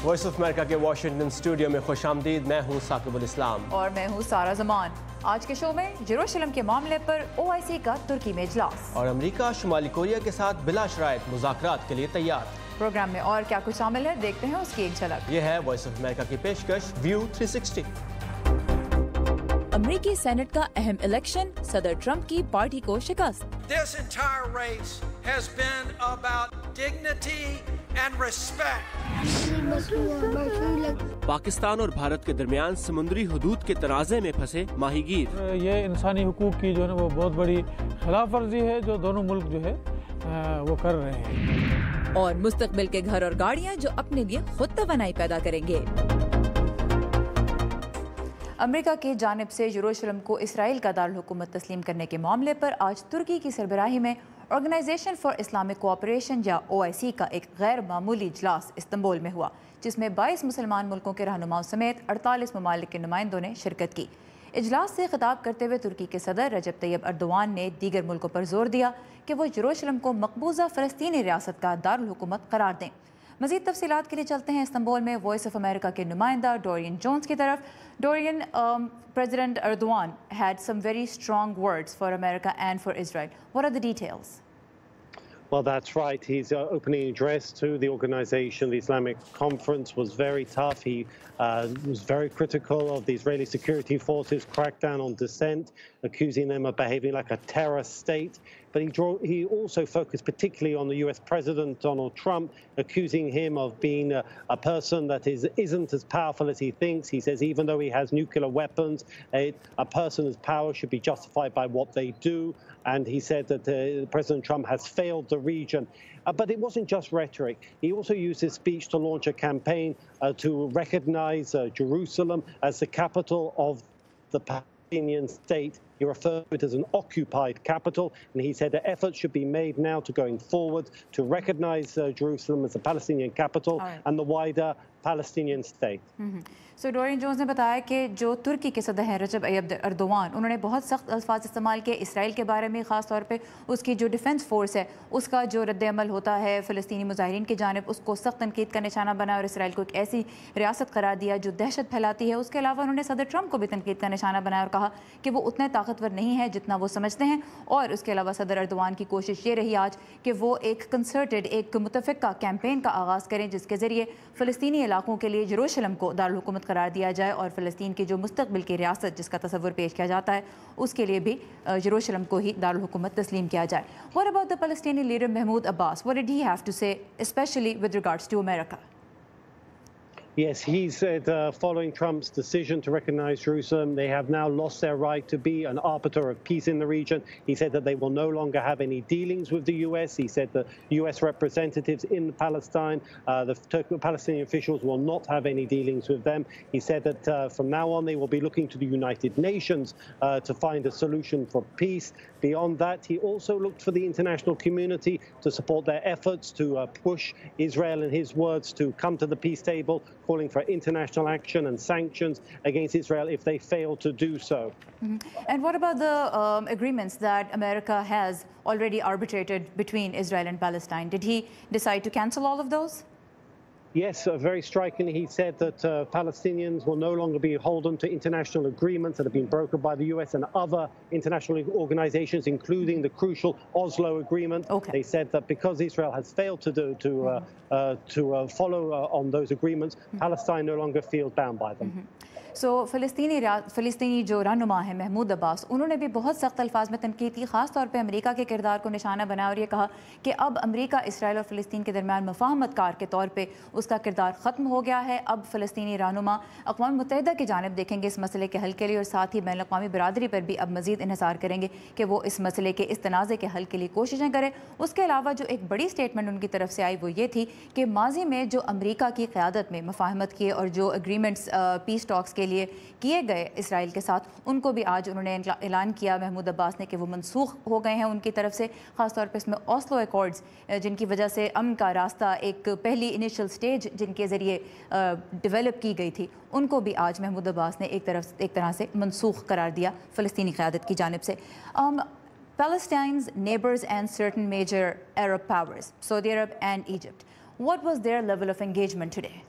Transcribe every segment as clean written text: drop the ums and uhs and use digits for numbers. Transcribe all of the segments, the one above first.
Voice of America के Washington studio में खुशामदीद। मैं हूँ साकिबुल इस्लाम और मैं हूँ सारा जमान। आज के शो में यरूशलेम के मामले पर OIC का तुर्की में इजलास और अमेरिका शुमाली कोरिया के साथ बिला शराइत मुज़ाकरात के लिए तैयार। प्रोग्राम में और क्या कुछ शामिल है, देखते हैं उसकी एक झलक। ये है वॉइस ऑफ अमेरिका की पेशकश व्यू 360। अमेरिकी सेनेट का अहम इलेक्शन, सदर ट्रंप की पार्टी को शिकस्त। This entire race has been about dignity and respect. Pakistan और भारत के दरमियान समुद्री हदूद के तनाज़े में फंसे माहीगीर। ये इंसानी हुकूक की जो है वो बहुत बड़ी खिलाफ वर्जी है जो दोनों मुल्क जो है वो कर रहे हैं। और मुस्तकबिल के घर और गाड़ियाँ जो अपने लिए खुद तवानाई पैदा करेंगे। अमेरिका की जानिब से यरूशलेम को इसराइल का दारुल हुकूमत तस्लीम करने के मामले पर आज तुर्की की सरबराही में ऑर्गेनाइजेशन फॉर इस्लामिक कोऑपरेशन या OIC का एक गैर मामूली इजलास इस्तांबुल में हुआ, जिसमें 22 मुसलमान मुल्कों के रहनुमाओं समेत 48 ममालिक के नुमाइंदों ने शिरकत की। इजलास से खिताब करते हुए तुर्की के सदर रजब तैयब अर्दोआन ने दीगर मुल्कों पर जोर दिया कि वो यरूशलेम को मकबूजा फ़लस्तीनी रियासत का दारुल हुकूमत करार दें। मज़ीद तफसीलात के लिए चलते हैं इस्तांबुल में वॉइस ऑफ अमेरिका के नुमाइंदा डोरियन जोन्स की तरफ। Dorian, president Erdogan had some very strong words for America and for Israel. What are the details? Well, that's right. His opening address to the organization, the Islamic Conference, was very tough. He was very critical of the Israeli security forces' crackdown on dissent, accusing them of behaving like a terror state. But he also focused particularly on the US President, Donald Trump, accusing him of being a person that isn't as powerful as he thinks. He says even though he has nuclear weapons, a person's power should be justified by what they do. And he said that President Trump has failed the region. But it wasn't just rhetoric. He also used his speech to launch a campaign to recognize Jerusalem as the capital of the Palestinian state. He referred to it as an occupied capital, and he said that efforts should be made now to going forward to recognize Jerusalem as the Palestinian capital and the wider Palestinian state. So Dorian Jones ने बताया कि जो तुर्की के सदर हैं रजब Tayyab Erdogan, उन्होंने बहुत सख्त अल्फाज इस्तेमाल किए इसराइल के बारे में, ख़ास तौर पे उसकी जो डिफेंस फोर्स है उसका जो रद्द-ए-अमल होता है फ़लस्तीनी मुजाहिरीन की जानिब, उसको सख्त तनकीद का निशाना बनाया और इसराइल को एक ऐसी रियासत करार दिया जो दहशत फैलाती है। उसके अलावा उन्होंने सदर ट्रंप को भी तनकीद का निशाना बनाया और कहा कि वो उतने ताकतवर नहीं है जितना वो समझते हैं। और उसके अलावा सदर अर्दोआन की कोशिश ये रही आज कि वो एक कंसर्टेड, एक मुतफ़िक़ा कैंपेन का आगाज़ करें जिसके ज़रिए फ़लस्तीनी इलाकों के लिए यरूशलेम को दारुल हुकूमत करार दिया जाए और फ़लस्तीन की जो मुस्तक़बिल की रियासत जिसका तसव्वुर पेश किया जाता है उसके लिए भी यरूशलेम को ही दारुल हुकूमत तस्लीम किया जाए। What about the Palestinian leader Mahmoud Abbas? What did he have to say, especially with regards to America? Yes, he said following Trump's decision to recognize Jerusalem, they have now lost their right to be an arbiter of peace in the region. He said that they will no longer have any dealings with the US. He said the US representatives in Palestine, the Palestinian officials will not have any dealings with them. He said that from now on they will be looking to the United Nations to find a solution for peace. Beyond that, he also looked for the international community to support their efforts to push Israel, in his words, to come to the peace table, calling for international action and sanctions against Israel if they fail to do so. And what about the agreements that America has already arbitrated between Israel and Palestine? Did he decide to cancel all of those? Yes, very strikingly, he said that Palestinians will no longer be beholden to international agreements that have been brokered by the US and other international organizations, including the crucial Oslo Agreement. They said that because Israel has failed to follow on those agreements, Palestine no longer feels bound by them. सो फ़लस्तीनी जो रहनुमा है महमूद अब्बास, उन्होंने भी बहुत सख्त अल्फाज में तनकीद की, ख़ास तौर पे अमेरिका के किरदार को निशाना बनाया और ये कहा कि अब अमेरिका इसराइल और फ़लस्तीन के दरमियान मुफ़ाहमतकार के तौर पे उसका किरदार ख़त्म हो गया है। अब फ़लस्तीनी रहनुमा अक़वाम मुत्तहिदा की जानिब देखेंगे इस मसले के हल के लिए और साथ ही बैनुल अक़वामी बिरादरी पर भी अब मज़ीद इन्हिसार करेंगे कि वो इस मसले के, इस तनाज़े के हल के लिए कोशिशें करें। उसके अलावा जो एक बड़ी स्टेटमेंट उनकी तरफ से आई वो ये थी कि माजी में जो अमेरिका की क़यादत में मुफ़ाहमत किए और जो एग्रीमेंट्स पीस टॉक्स के लिए किए गए इसराइल के साथ, उनको भी आज उन्होंने ऐलान किया महमूद अब्बास ने कि वो मनसूख हो गए हैं उनकी तरफ से। ख़ास तौर पे इसमें ओस्लो एकॉर्ड्स जिनकी वजह से अमन का रास्ता, एक पहली इनिशियल स्टेज जिनके ज़रिए डेवलप की गई थी, उनको भी आज महमूद अब्बास ने एक तरह से मनसूख करार दिया फ़लस्तीनी क़यादत की जानिब से। Palestine's neighbors and certain major Arab powers, Saudi Arab and Egypt, what was their level of engagement today?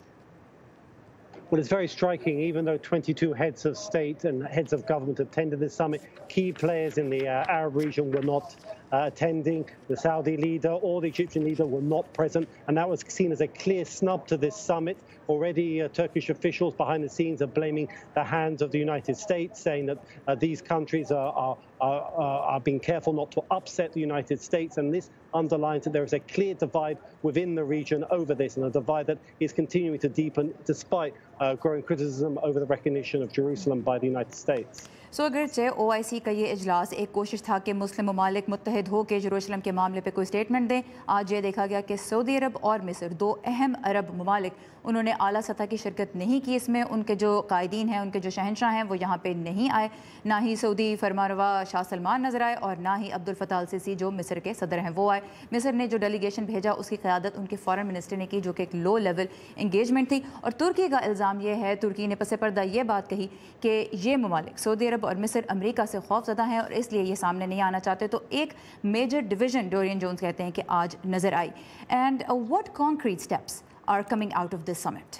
Well, it's very striking. Even though 22 heads of state and heads of government attended this summit, key players in the Arab region were not attending. The Saudi leader or the Egyptian leader were not present, and that was seen as a clear snub to this summit. Already, Turkish officials behind the scenes are blaming the hands of the United States, saying that these countries are being careful not to upset the United States, and this underlines that there is a clear divide within the region over this, and a divide that is continuing to deepen despite growing criticism over the recognition of Jerusalem by the United States. सो अगरचे OIC का ये इजलास एक कोशिश था कि मुस्लिम ममालिक मुत्तहिद हो के जेरूशलम के मामले पे कोई स्टेटमेंट दें, आज ये देखा गया कि सऊदी अरब और मिस्र, दो अहम अरब ममालिक, उन्होंने आला सतह की शिरकत नहीं की इसमें। उनके जो कायदीन हैं, उनके जो शहनशाह हैं, वो यहाँ पे नहीं आए। ना ही सऊदी फरमानरवा शाह सलमान नज़र आए और ना ही अब्दुल फताह अल सीसी जो मिस्र के सदर हैं वो आए। मिस्र ने जो डेलीगेशन भेजा उसकी क़यादत उनके फॉरेन मिनिस्टर ने की, जो कि एक लो लेवल इंगेजमेंट थी। और तुर्की का इल्ज़ाम ये है, तुर्की ने पस पर्दा ये बात कही कि ये ममालिक सऊदी अरब और मिस्र अमेरिका से खौफज़दा हैं और इसलिए ये सामने नहीं आना चाहते। तो एक मेजर डिवीजन डोरियन जोन्स कहते हैं कि आज नज़र आई। And what concrete steps are coming out of this summit?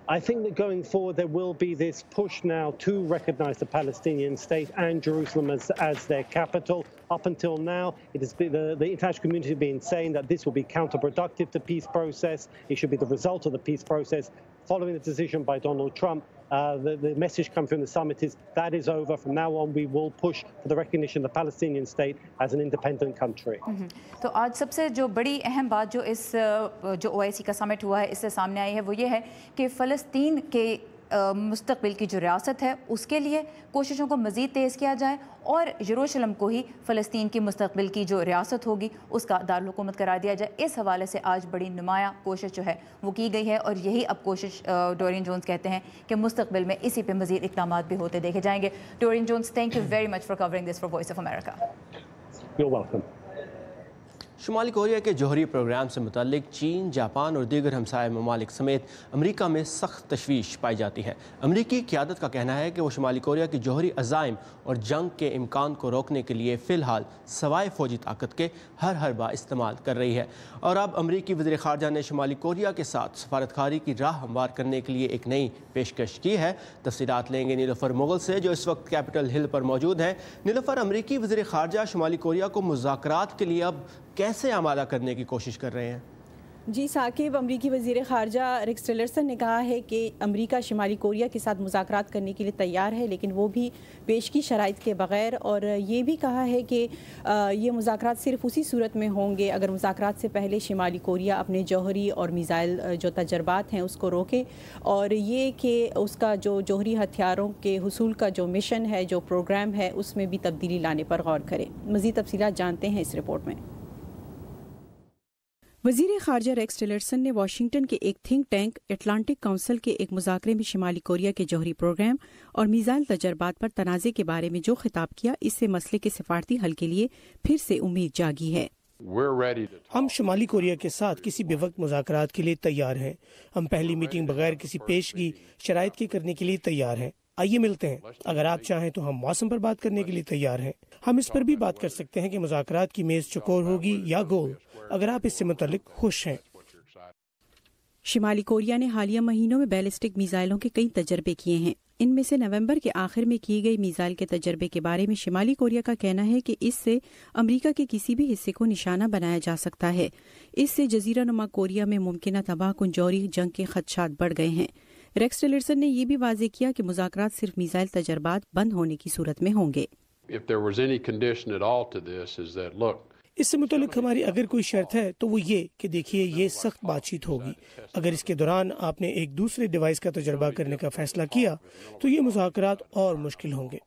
I think that going forward there will be this push now to recognise the Palestinian state and Jerusalem as their capital. Up until now, it has been the international community has been saying that this will be counterproductive to peace process. It should be the result of the peace process. Following the decision by Donald Trump, the message coming from the summit is that is over. From now on, we will push for the recognition of the Palestinian state as an independent country. तो आज सबसे जो बड़ी अहम बात जो OIC का summit हुआ है इससे सामने आई है वो ये है कि फ़लस्तीन के मुस्तक़बिल की जो रियासत है उसके लिए कोशिशों को मज़ीद तेज़ किया जाए और यरूशलेम को ही फ़लस्तीन की मुस्तक़बिल की जो रियासत होगी उसका दारुल हुकूमत करार दिया जाए। इस हवाले से आज बड़ी नुमाया कोशिश जो है वो की गई है और यही अब कोशिश डोरियन जोन्स कहते हैं कि मुस्तक़बिल में इसी पे मज़ीद इक़दाम भी होते देखे जाएंगे। Dorian Jones, thank you very much for covering this for Voice of America. You're welcome. शुमाली कोरिया के जौहरी प्रोग्राम से मुतालिक चीन, जापान और दीगर हमसाया ममालिक समेत अमरीका में सख्त तशवीश पाई जाती है। अमरीकी क़यादत का कहना है कि वो शुमाली कोरिया की जौहरी अज़ाइम और जंग के इम्कान को रोकने के लिए फ़िलहाल सवाए फ़ौजी ताकत के हर हरबा इस्तेमाल कर रही है। और अब अमरीकी वज़ीर ख़ारजा ने शुमाली कोरिया के साथ सफारतखारी की राह हमवार करने के लिए एक नई पेशकश की है। तफसीलात लेंगे नीलोफर मुग़ल से जो इस वक्त कैपिटल हिल पर मौजूद हैं। नीलोफर, अमरीकी वज़ीर ख़ारजा शुमाली कोरिया को मुज़ाकरात के लिए अब कैसे आमादा करने की कोशिश कर रहे हैं? जी साकिब, अमरीकी वज़ीर ख़ारजा रेक्स टिलरसन ने कहा है कि अमरीका शुमाली कोरिया के साथ मुज़ाकरात करने के लिए तैयार है, लेकिन वो भी पेशगी शराइत के बग़ैर। और ये भी कहा है कि ये मुज़ाकरात सिर्फ़ उसी सूरत में होंगे अगर मुज़ाकरात से पहले शुमाली कोरिया अपने जौहरी और मिसाइल जो तजर्बात हैं उसको रोके और ये कि उसका जो जौहरी हथियारों के हुसूल का जो मिशन है, जो प्रोग्राम है, उसमें भी तब्दीली लाने पर गौर करे। मज़ीद तफसीलात जानते हैं इस रिपोर्ट में। वज़ीर ख़ारजा रेक्स टिलरसन ने वाशिंगटन के एक थिंक टैंक अटलांटिक काउंसिल के एक मुज़ाकरे में शुमाली कोरिया के जौहरी प्रोग्राम और मिसाइल तजर्बात पर तनाज़े के बारे में जो खिताब किया, इससे मसले के सिफारती हल के लिए फिर से उम्मीद जागी है। हम शुमाली कोरिया के साथ किसी भी वक्त मुज़ाकरात के लिए तैयार हैं। हम पहली मीटिंग बगैर किसी पेशगी शराइत के करने के लिए तैयार हैं। आइए मिलते हैं। अगर आप चाहें तो हम मौसम पर बात करने के लिए तैयार हैं। हम इस पर भी बात कर सकते हैं कि मुज़ाकरात की मेज़ चौकोर होगी या गोल, अगर आप इससे मुतालिक खुश हैं। शुमाली कोरिया ने हालिया महीनों में बैलिस्टिक मिसाइलों के कई तजर्बे किए हैं। इनमें से नवंबर के आखिर में की गई मिसाइल के तजर्बे के बारे में शुमाली कोरिया का कहना है कि इससे अमेरिका के किसी भी हिस्से को निशाना बनाया जा सकता है। इससे जजीरा नुमा कोरिया में मुमकिन तबाहकुन जौहरी जंग के खदशात बढ़ गए हैं। रेक्स टिलरसन ने यह भी वाज़ेह किया कि मुज़ाकरात सिर्फ मिसाइल तजर्बात बंद होने की सूरत में होंगे। इससे मुतालिक हमारी अगर कोई शर्त है तो वो ये कि देखिए, ये सख्त बातचीत होगी। अगर इसके दौरान आपने एक दूसरे डिवाइस का तजर्बा करने का फैसला किया तो ये मुज़ाकरात और मुश्किल होंगे।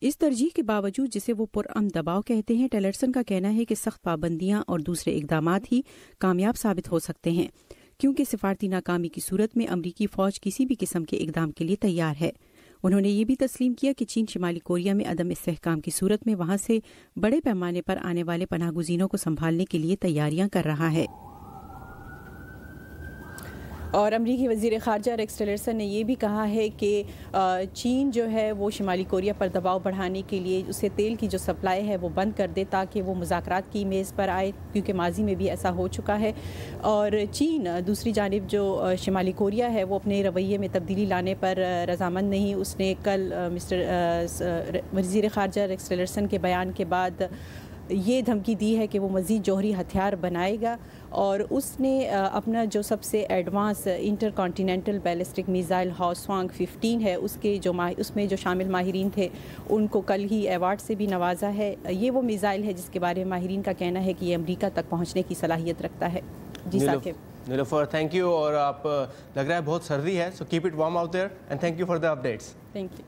इस तरजीह के बावजूद, जिसे वो पुरअमन दबाव कहते हैं, टिलरसन का कहना है कि सख्त पाबंदियां और दूसरे इकदामात ही कामयाब साबित हो सकते हैं, क्योंकि सिफारती नाकामी की सूरत में अमरीकी फ़ौज किसी भी किस्म के इकदाम के लिए तैयार है। उन्होंने ये भी तस्लीम किया कि चीन शुमाली कोरिया में अदम इस्तेहकाम की सूरत में वहां से बड़े पैमाने पर आने वाले पनाहगुज़ीनों को संभालने के लिए तैयारियां कर रहा है। اور امریکی وزیر خارجہ ریکس ٹیلرسن نے یہ بھی کہا ہے کہ چین جو ہے وہ شمالی کوریا پر دباؤ بڑھانے کے لیے اسے تیل کی جو سپلائی ہے وہ بند کر دے تاکہ وہ مذاکرات کی میز پر آئے، کیونکہ ماضی میں بھی ایسا ہو چکا ہے۔ اور چین دوسری جانب جو شمالی کوریا ہے وہ اپنے رویے میں تبدیلی لانے پر رضامند نہیں۔ اس نے کل وزیر خارجہ ریکس ٹیلرسن کے بیان کے بعد یہ دھمکی دی ہے کہ وہ مزید جوہری ہتھیار بنائے گا، اور اس نے اپنا جو سب سے advance intercontinental ballistic missile Hwasong 15 ہے اس میں جو شامل ماہرین تھے ان کو کل ہی ایوارڈ سے بھی نوازا ہے۔ یہ وہ میزائل ہے جس کے بارے میں ماہرین کا کہنا ہے کہ یہ امریکہ تک پہنچنے کی صلاحیت رکھتا ہے۔ جی ثاقب۔ نیلوفر تھینک یو، اور آپ لگ رہا ہے بہت سردی ہے، so keep it warm out there and thank you for the updates. Thank you.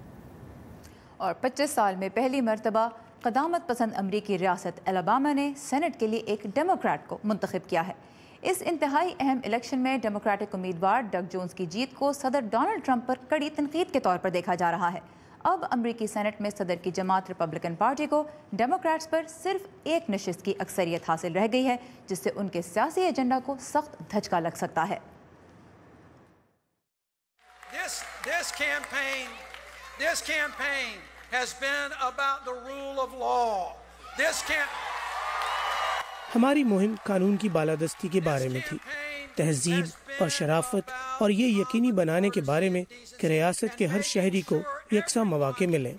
اور 25 سال میں پہلی مرتبہ قدامت پسند امریکی ریاست الاباما نے سینٹ کے لیے ایک ڈیموکریٹ کو منتخب کیا ہے۔ اس انتہائی اہم الیکشن میں ڈیموکریٹک امیدوار ڈگ جونز کی جیت کو صدر ڈونلڈ ٹرمپ پر کڑی تنقید کے طور پر دیکھا جا رہا ہے۔ اب امریکی سینٹ میں صدر کی جماعت ریپبلکن پارٹی کو ڈیموکریٹس پر صرف ایک نشست کی اکثریت حاصل رہ گئی ہے، جس سے ان کے سیاسی ایجنڈا کو سخت دھچکا لگ سکتا ہے۔ This campaign has been about the rule of law. ہماری مہم قانون کی بالادستی کے بارے میں تھی، تہذیب اور شرافت، اور یہ یقینی بنانے کے بارے میں کہ ریاست کے ہر شہری کو یکساں مواقع ملیں۔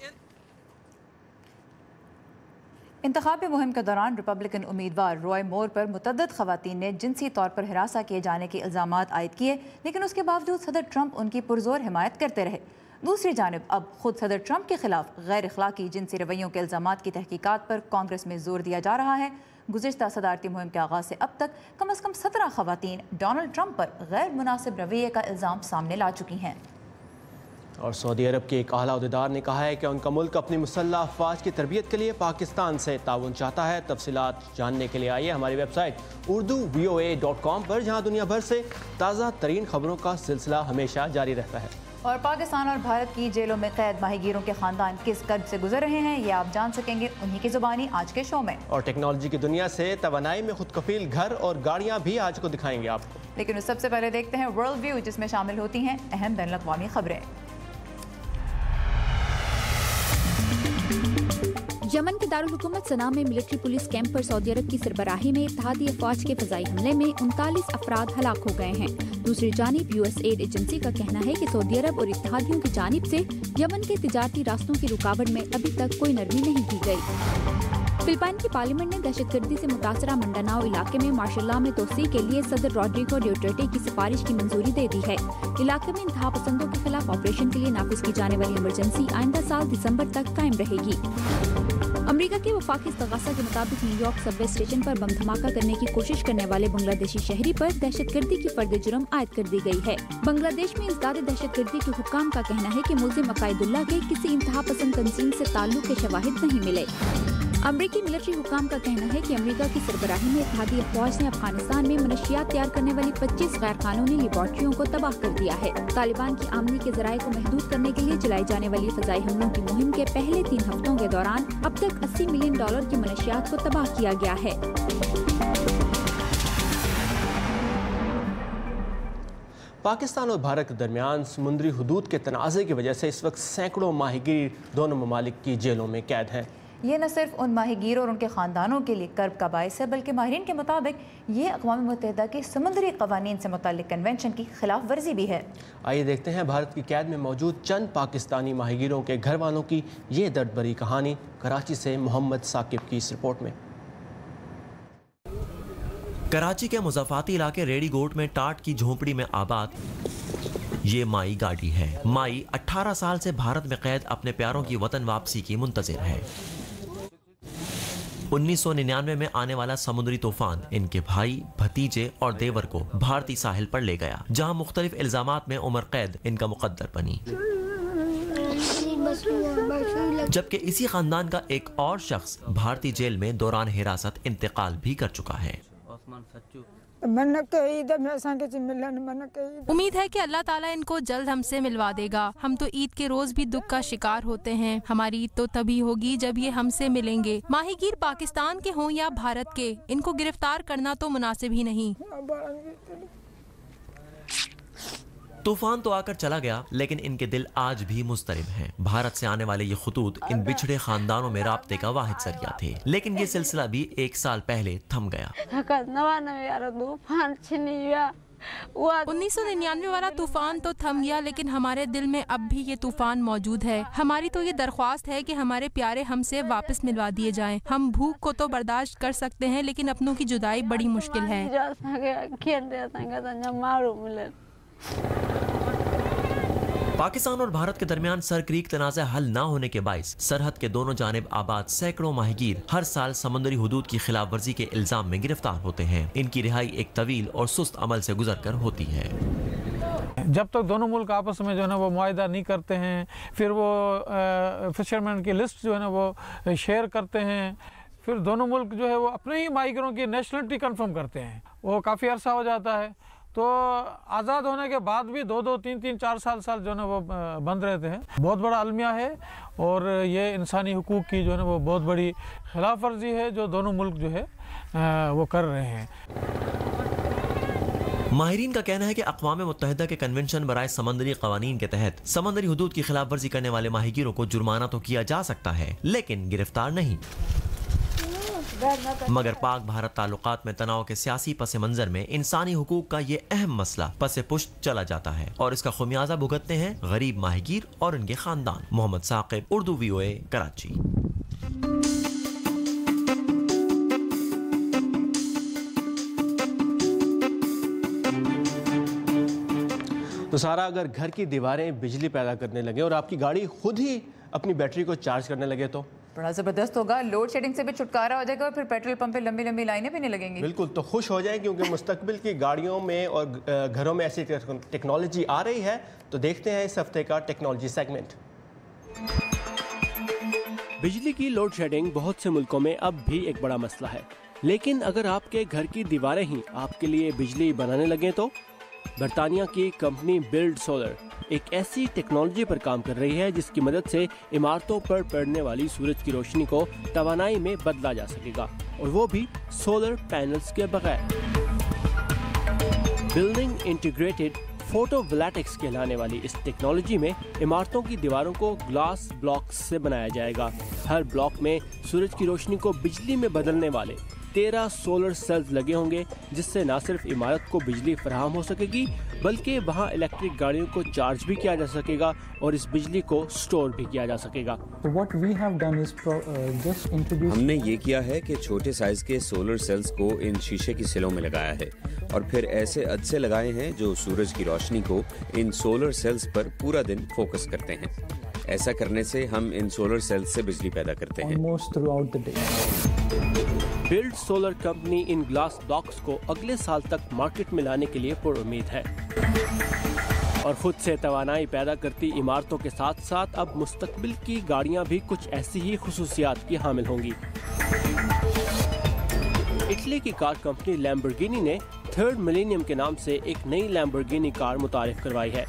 انتخابی مہم کے دوران ریپبلکن امیدوار روائے مور پر متعدد خواتین نے جنسی طور پر ہراساں کیے جانے کے الزامات عائد کیے، لیکن اس کے باوجود صدر ٹرمپ ان کی پرزور حمایت کرتے رہے۔ دوسری جانب اب خود صدر ٹرمپ کے خلاف غیر اخلاقی جنسی رویوں کے الزامات کی تحقیقات پر کانگریس میں زور دیا جا رہا ہے۔ گزشتہ صدارتی مہم کے آغاز سے اب تک کم از کم 17 خواتین ڈونلڈ ٹرمپ پر غیر مناسب رویے کا الزام سامنے لا چکی ہیں۔ اور سعودی عرب کے ایک اعلیٰ عہدیدار نے کہا ہے کہ ان کا ملک اپنی مسلح افواج کی تربیت کے لیے پاکستان سے تعاون چاہتا ہے۔ تفصیلات جاننے کے لیے آئیے ہماری ویب سائٹ urduvoa.com پر، جہاں دنیا بھر سے تازہ ترین خبروں کا سلسلہ ہمیشہ جاری رہتا ہے۔ اور پاکستان اور بھارت کی جیلوں میں قید ماہی گیروں کے خاندان کس کرب سے گزر رہے ہیں، یہ آپ جان سکیں گے انہی کی زبانی آج کے شو میں۔ اور ٹیکنالوجی کی دنیا سے توانائی میں خود کفیل گھر اور گاڑیاں بھی آج کو دکھائیں گے آپ کو، لیکن سب سے پہلے دیکھتے ہیں ورلڈ ویو، جس میں شامل ہوتی ہیں اہم بین الاقوامی خبریں۔ یمن کے دارالحکومت صنعاء میں ملٹری پولیس کیمپ پر سعودی عرب کی سربراہی میں اتحادی افواج کے فضائی حملے میں 39 افراد ہلاک ہو گئے ہیں۔ دوسری جانب یو ایس ایڈ ایجنسی کا کہنا ہے کہ سعودی عرب اور اتحادیوں کی جانب سے یمن کے تجارتی راستوں کی رکاوٹ میں ابھی تک کوئی نرمی نہیں کی گئی۔ فلپائن کی پارلیمنٹ نے دہشت گردی سے متاثرہ منڈاناؤ علاقے میں مارشل لاء میں توسیع کے لیے صدر روڈریگو ڈیوٹرٹے کی سفارش کی منظوری دے دی ہے۔ علاقے میں انتہا پسندوں کے خلاف آپریشن کے لیے نافذ کی جانے والی ایمرجنسی آئندہ سال دسمبر تک قائم رہے گی۔ امریکہ کے وفاقی استغاثہ کے مطابق نیو یارک سب وے اسٹیشن پر بم دھماکہ کرنے کی کوشش کرنے والے بنگلہ دیشی شہری پر دہشت گردی کی فرد جرم عائد کر دی گئی ہے۔ بنگلہ دیش میں ازداد دہشت گردی کے حکام کا کہنا ہے کہ ملزم عقائد اللہ کے کسی انتہا پسند تنظیم سے تعلق کے شواہد نہیں ملے۔ امریکی ملٹری حکام کا کہنا ہے کہ امریکہ کی سربراہی میں اتحادی افواج نے افغانستان میں منشیات تیار کرنے والی 25 غیر قانونی لیبارٹریوں کو تباہ کر دیا ہے۔ طالبان کی آمدنی کے ذرائع کو محدود کرنے کے لیے چلائی جانے والی فضائی حملوں کی مہم کے پہلے 3 ہفتوں کے دوران اب تک $80 ملین کی منشیات کو تباہ کیا گیا ہے۔ پاکستان اور بھارت کے درمیان سمندری حدود کے تنازع کی وجہ سے اس وقت سینکڑوں ماہی گیر دونوں ممالک کی جیلوں میں قید ہیں۔ یہ نہ صرف ان ماہی گیروں اور ان کے خاندانوں کے لیے کرب کا باعث ہے، بلکہ ماہرین کے مطابق یہ اقوام متحدہ کے سمندری قوانین سے متعلق کنونشن کی خلاف ورزی بھی ہے۔ آئیے دیکھتے ہیں بھارت کی قید میں موجود چند پاکستانی ماہی گیروں کے گھر والوں کی یہ درد بھری کہانی۔ کراچی سے محمد ثاقب کی اس رپورٹ میں۔ کراچی کے مضافاتی علاقے ریڈی گوٹ میں ٹاٹ کی جھونپڑی میں آباد یہ مائی گاڑی ہے۔ مائی 18 سال سے بھارت میں قید اپنے پیاروں کی وطن واپسی کی منتظر ہے۔ 1999 میں آنے والا سمندری طوفان ان کے بھائی، بھتیجے اور دیور کو بھارتی ساحل پر لے گیا، جہاں مختلف الزامات میں عمر قید ان کا مقدر بنی۔ جبکہ اسی خاندان کا ایک اور شخص بھارتی جیل میں دوران حراست انتقال بھی کر چکا ہے۔ امید ہے کہ اللہ تعالیٰ ان کو جلد ہم سے ملوا دے گا۔ ہم تو عید کے روز بھی دکھ کا شکار ہوتے ہیں۔ ہماری عید تو تبھی ہوگی جب یہ ہم سے ملیں گے۔ ماہی گیر پاکستان کے ہوں یا بھارت کے، ان کو گرفتار کرنا تو مناسب ہی نہیں۔ तूफान तो आकर चला गया, लेकिन इनके दिल आज भी मुस्तरिब हैं। भारत से आने वाले ये खतूत इन बिछड़े खानदानों में राब्ते का वाहिद जरिया थे, लेकिन ये सिलसिला भी 1 साल पहले थम गया। 1999 वाला तूफान तो थम गया, लेकिन हमारे दिल में अब भी ये तूफान मौजूद है। हमारी तो ये दरख्वास्त है कि हमारे प्यारे हमसे वापस मिलवा दिए जाएं। हम भूख को तो बर्दाश्त कर सकते हैं, लेकिन अपनों की जुदाई बड़ी मुश्किल है। पाकिस्तान और भारत के दरमियान सरक्रीक तनाज़ा हल न होने के बाइस सरहद के दोनों जानिब आबाद सैकड़ों माहीगीर हर साल समुद्री हुदूद की खिलाफ वर्जी के इल्जाम में गिरफ्तार होते हैं। इनकी रिहाई एक तवील और सुस्त अमल से गुजर कर होती है। जब तक दोनों मुल्क आपस में जो है ना वो मुआहदा नहीं करते हैं, फिर वो फिशरमैन की लिस्ट जो है ना वो शेयर करते हैं, फिर दोनों मुल्क जो है वो अपने ही माहीगीरों की नेशनलिटी कंफर्म करते हैं। वो काफ़ी अरसा हो जाता है, तो आज़ाद होने के बाद भी 2-2, 3-3, 4 साल जो है ना वो बंद रहते हैं। बहुत बड़ा अलमिया है और ये इंसानी हुकूक की जो है ना वो बहुत बड़ी खिलाफ वर्जी है जो दोनों मुल्क जो है वो कर रहे हैं। माहिरीन का कहना है कि अक़वाम मुत्तहिदा के कन्वेंशन बराए समंदरी कवानीन के तहत समंदरी हुदूद की खिलाफ वर्जी करने वाले माहीगीरों को जुर्माना तो किया जा सकता है, लेकिन गिरफ्तार नहीं। मगर पाक भारत ताल्लुकात में तनाव के सियासी पस मंजर में इंसानी हुकूक का ये अहम मसला पसे पुष्ट चला जाता है और इसका खुमियाजा भुगतते हैं गरीब माहीगीर और उनके खानदान। मोहम्मद साकिब, उर्दू VOA, कराची। तो सारा, अगर घर की दीवारें बिजली पैदा करने लगे और आपकी गाड़ी खुद ही अपनी बैटरी को चार्ज करने लगे तो बड़ा ज़बरदस्त होगा। लोड शेडिंग से भी छुटकारा हो जाएगा और फिर पेट्रोल पंप पे लंबी लंबी लाइनें भी नहीं लगेंगी। बिल्कुल, तो खुश हो जाएं क्योंकि मुस्तकबिल की गाड़ियों में और घरों में ऐसी टेक्नोलॉजी आ रही है। तो देखते हैं इस हफ्ते का टेक्नोलॉजी सेगमेंट। बिजली की लोड शेडिंग बहुत से मुल्कों में अब भी एक बड़ा मसला है, लेकिन अगर आपके घर की दीवारें ही आपके लिए बिजली बनाने लगें तो बरतानिया की कंपनी बिल्ड सोलर एक ऐसी टेक्नोलॉजी पर काम कर रही है जिसकी मदद से इमारतों पर पड़ने वाली सूरज की रोशनी को तवानाई में बदला जा सकेगा, और वो भी सोलर पैनल्स के बगैर। बिल्डिंग इंटीग्रेटेड फोटोवोल्टाइक्स कहलाने वाली इस टेक्नोलॉजी में इमारतों की दीवारों को ग्लास ब्लॉक्स से बनाया जाएगा। हर ब्लॉक में सूरज की रोशनी को बिजली में बदलने वाले 13 सोलर सेल्स लगे होंगे, जिससे न सिर्फ इमारत को बिजली फराहम हो सकेगी बल्कि वहाँ इलेक्ट्रिक गाड़ियों को चार्ज भी किया जा सकेगा और इस बिजली को स्टोर भी किया जा सकेगा। हमने ये किया है कि छोटे साइज के सोलर सेल्स को इन शीशे की सिलों में लगाया है और फिर ऐसे अदसे लगाए हैं जो सूरज की रोशनी को इन सोलर सेल्स पर पूरा दिन फोकस करते हैं। ऐसा करने से हम इन सोलर सेल्स से बिजली पैदा करते हैं। Build solar company in glass blocks को अगले साल तक मार्केट में लाने के लिए पुरुम्मीद है और खुद से तवानाई पैदा करती इमारतों के साथ साथ अब मुस्तकबिल की गाड़ियां भी कुछ ऐसी ही खुसूसियात की हामिल होंगी। इटली की कार कंपनी लैम्बोर्गिनी ने थर्ड मिलेनियम के नाम से एक नई लैम्बोर्गिनी कार मुतारिफ करवाई है।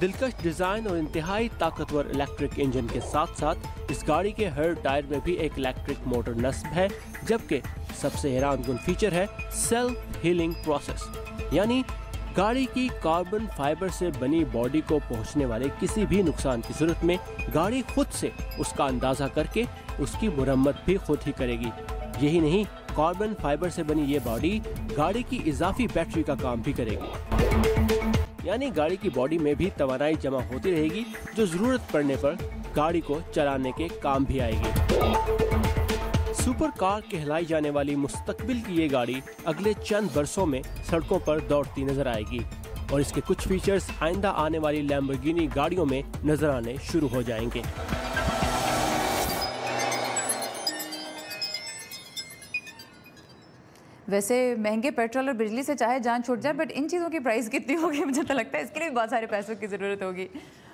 दिलकश डिजाइन और इंतहाई ताकतवर इलेक्ट्रिक इंजन के साथ साथ इस गाड़ी के हर टायर में भी एक इलेक्ट्रिक मोटर नस्ब है, जबकि सबसे हैरानकुन फीचर है सेल्फ हीलिंग प्रोसेस, यानी गाड़ी की कार्बन फाइबर से बनी बॉडी को पहुंचने वाले किसी भी नुकसान की सूरत में गाड़ी खुद से उसका अंदाजा करके उसकी मुरम्मत भी खुद ही करेगी। यही नहीं, कार्बन फाइबर से बनी ये बॉडी गाड़ी की इजाफी बैटरी का काम भी करेगी, यानी गाड़ी की बॉडी में भी तवानाई जमा होती रहेगी जो जरूरत पड़ने पर गाड़ी को चलाने के काम भी आएगी। सुपर कार कहलाई जाने वाली मुस्तकबिल की ये गाड़ी अगले चंद बरसों में सड़कों पर दौड़ती नजर आएगी और इसके कुछ फीचर्स आइंदा आने वाली लैम्बोर्गिनी गाड़ियों में नजर आने शुरू हो जाएंगे। वैसे महंगे पेट्रोल और बिजली से चाहे जान छूट जाए, बट इन चीज़ों की प्राइस कितनी होगी मुझे तो लगता है इसके लिए भी बहुत सारे पैसों की ज़रूरत होगी।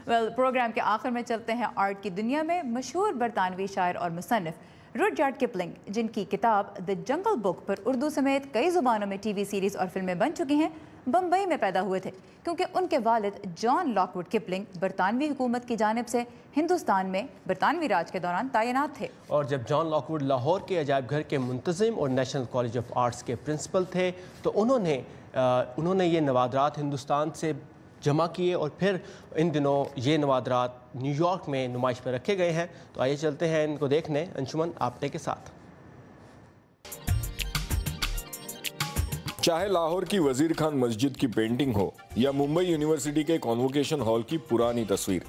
प्रोग्राम के आखिर में चलते हैं आर्ट की दुनिया में। मशहूर बरतानवी शायर और मुसन्निफ रुडयार्ड किपलिंग, जिनकी किताब द जंगल बुक पर उर्दू समेत कई ज़ुबानों में टीवी सीरीज़ और फिल्में बन चुकी हैं, बम्बई में पैदा हुए थे क्योंकि उनके वालिद जॉन लॉकवुड किपलिंग बरतानवी हुकूमत की जानिब से हिंदुस्तान में बरतानवी राज के दौरान तैनात थे। और जब जॉन लॉकवुड लाहौर के अजायब घर के मुंतज़िम और नेशनल कॉलेज ऑफ आर्ट्स के प्रिंसिपल थे तो उन्होंने ये नवादरात हिंदुस्तान से जमा किए और फिर इन दिनों ये नवादरात न्यूयॉर्क में नुमाइश में रखे गए हैं। तो आइए चलते हैं इनको देखने अंशुमन आप्टे के साथ। चाहे लाहौर की वजीर खान मस्जिद की पेंटिंग हो या मुंबई यूनिवर्सिटी के कॉन्वोकेशन हॉल की पुरानी तस्वीर,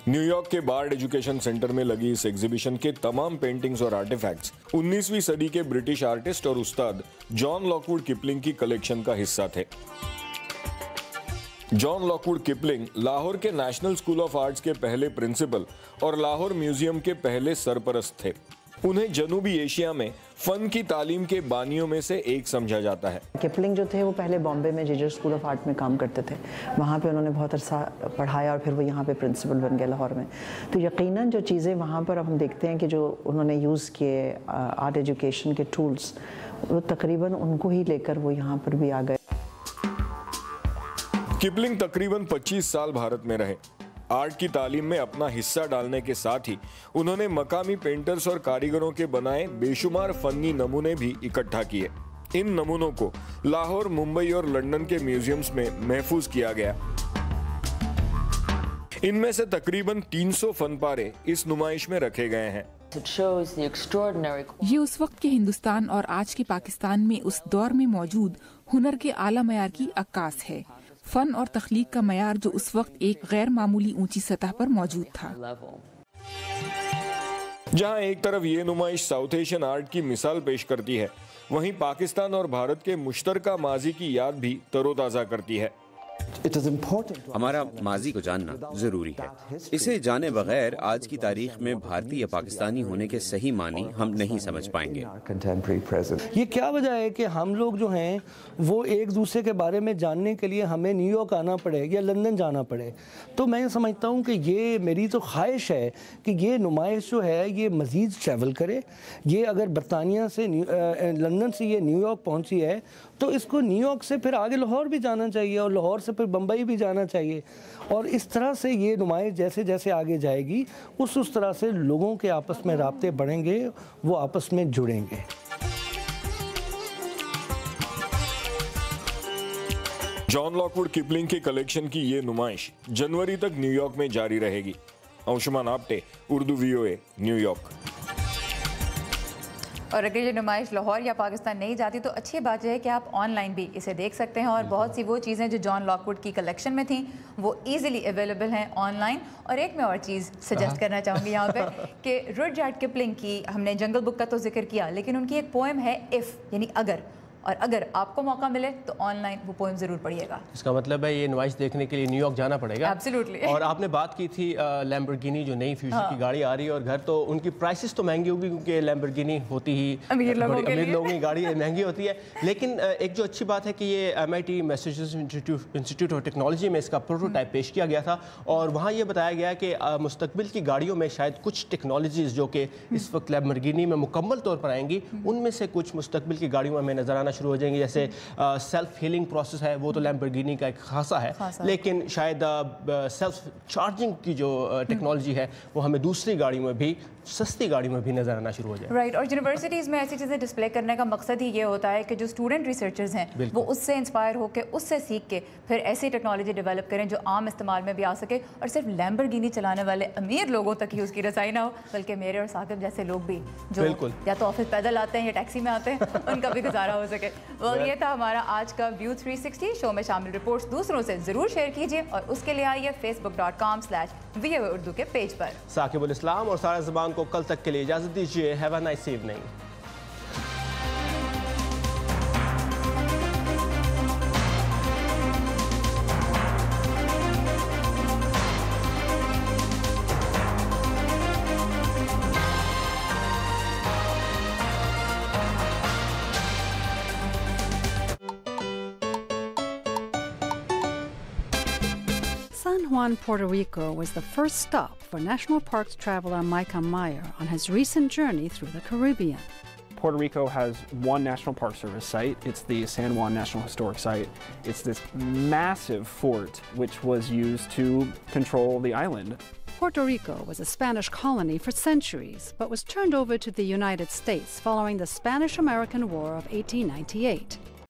न्यूयॉर्क के बार्ड एजुकेशन सेंटर में लगी इस एग्जीबिशन के तमाम पेंटिंग्स और आर्टिफैक्ट्स 19वीं सदी के ब्रिटिश आर्टिस्ट और उस्ताद जॉन लॉकवुड किपलिंग की कलेक्शन का हिस्सा थे। जॉन लॉकवुड किपलिंग लाहौर के नेशनल स्कूल ऑफ आर्ट्स के पहले प्रिंसिपल और लाहौर म्यूजियम के पहले सरपरस्त थे। उन्हें जनूबी एशिया में फन की तालीम के बानियों में से एक समझा जाता है। किपलिंग जो थे वो पहले बॉम्बे में जेजर स्कूल ऑफ आर्ट में काम करते थे, वहाँ पे उन्होंने बहुत अरसा पढ़ाया और फिर वो यहाँ पे प्रिंसिपल बन गए लाहौर में। तो यकीनन जो चीज़ें वहाँ पर अब हम देखते हैं कि जो उन्होंने यूज़ किए आर्ट एजुकेशन के टूल्स, वो तकरीबन उनको ही लेकर वो यहाँ पर भी आ गए। किपलिंग तकरीबन 25 साल भारत में रहे। आर्ट की तालीम में अपना हिस्सा डालने के साथ ही उन्होंने मकामी पेंटर्स और कारीगरों के बनाए बेशुमार फनी नमूने भी इकट्ठा किए। इन नमूनों को लाहौर, मुंबई और लंदन के म्यूजियम्स में महफूज किया गया। इनमें से तकरीबन 300 फनपारे इस नुमाइश में रखे गए हैं। ये उस वक्त के हिंदुस्तान और आज के पाकिस्तान में उस दौर में मौजूद हुनर के आला मयार की अक्कास है। फन और तख्लीक का मयार जो उस वक्त एक गैर मामूली ऊंची सतह पर मौजूद था। जहां एक तरफ ये नुमाइश साउथ एशियन आर्ट की मिसाल पेश करती है, वहीं पाकिस्तान और भारत के मुश्तरका माजी की याद भी तरोताज़ा करती है। हमारा माजी को जानना जरूरी है। इसे जाने बगैर आज की तारीख में भारतीय या पाकिस्तानी होने के सही मानी हम नहीं समझ पाएंगे। ये क्या वजह है कि हम लोग जो हैं वो एक दूसरे के बारे में जानने के लिए हमें न्यूयॉर्क आना पड़े या लंदन जाना पड़े। तो मैं समझता हूँ कि ये मेरी तो ख्वाहिश है कि ये नुमाइश जो है ये मज़ीद ट्रैवल करे। ये अगर बरतानिया से लंदन से ये न्यूयॉर्क पहुँची है तो इसको न्यूयॉर्क से फिर आगे लाहौर भी जाना चाहिए और लाहौर से फिर बम्बई भी जाना चाहिए। और इस तरह से ये नुमाइश जैसे जैसे आगे जाएगी उस तरह से लोगों के आपस में राब्ते बढ़ेंगे, वो आपस में जुड़ेंगे। जॉन लॉकवुड किपलिंग के कलेक्शन की ये नुमाइश जनवरी तक न्यूयॉर्क में जारी रहेगी। Anshuman Apte, Urdu VOA, New York. और अगर ये नुमाइश लाहौर या पाकिस्तान नहीं जाती तो अच्छी बात है कि आप ऑनलाइन भी इसे देख सकते हैं और बहुत सी वो चीज़ें जो जॉन लॉकवुड की कलेक्शन में थी वो इजीली अवेलेबल हैं ऑनलाइन। और एक मैं और चीज़ सजेस्ट करना चाहूँगी यहाँ पे कि रुडयार्ड किपलिंग की हमने जंगल बुक का तो जिक्र किया, लेकिन उनकी एक पोएम है इफ़, यानी अगर। और अगर आपको मौका मिले तो ऑनलाइन वो पोएम ज़रूर पढ़िएगा। इसका मतलब है ये नुमाइश देखने के लिए न्यूयॉर्क जाना पड़ेगा। एब्सोल्युटली। और आपने बात की थी लैम्बोर्गिनी जो नई फ्यूचर की गाड़ी आ रही है और घर, तो उनकी प्राइसेस तो महंगी होगी क्योंकि लैम्बोर्गिनी होती ही अमीर लोगों की गाड़ी महंगी होती है। लेकिन एक जो अच्छी बात है कि ये MIT Massachusetts institute of technology में इसका प्रोटोटाइप पेश किया गया था और वहाँ ये बताया गया कि मुस्तकबिल की गाड़ियों में शायद कुछ टेक्नोलॉजीज़ जो कि इस वक्त लैम्बोर्गिनी में मुकम्मल तौर पर आएंगी, उनमें से कुछ मुस्तकबिल की गाड़ियों में हमें नज़र आना शुरू हो जाएंगी। जैसे सेल्फ हीलिंग प्रोसेस है वो तो लैम्बोर्गिनी का एक खासा है, लेकिन शायद सेल्फ चार्जिंग की जो टेक्नोलॉजी है वो हमें दूसरी गाड़ियों में भी, सस्ती गाड़ियों में भी नजर आना शुरू हो जाए। राइट। और यूनिवर्सिटीज़ में ऐसी चीज़ें डिस्प्ले करने का मकसद ही ये होता है कि जो स्टूडेंट रिसर्चर्स हैं वो उससे इंस्पायर होकर, उससे सीख के फिर ऐसी टेक्नोलॉजी डेवलप करें जो आम इस्तेमाल में भी आ सके और सिर्फ लैम्बोर्गिनी चलाने वाले अमीर लोगों तक ही उसकी रसाई ना हो, बल्कि मेरे और साकिब जैसे लोग भी जो या तो ऑफिस पैदल आते हैं या टैक्सी में आते हैं उनका भी गुजारा हो सके। ये था हमारा आज का व्यू 360। शो में शामिल रिपोर्ट्स दूसरों से ज़रूर शेयर कीजिए और उसके लिए आइए facebook.com/VOA उर्दू के पेज पर। साकिब उल इस्लाम और सारा ज़बान को कल तक के लिए इजाज़त दीजिए। Have a nice evening. San Juan, Puerto Rico was the first stop for National Parks traveler Micah Meyer on his recent journey through the Caribbean. Puerto Rico has one National Park Service site. It's the San Juan National Historic Site. It's this massive fort which was used to control the island. Puerto Rico was a Spanish colony for centuries, but was turned over to the United States following the Spanish-American War of 1898.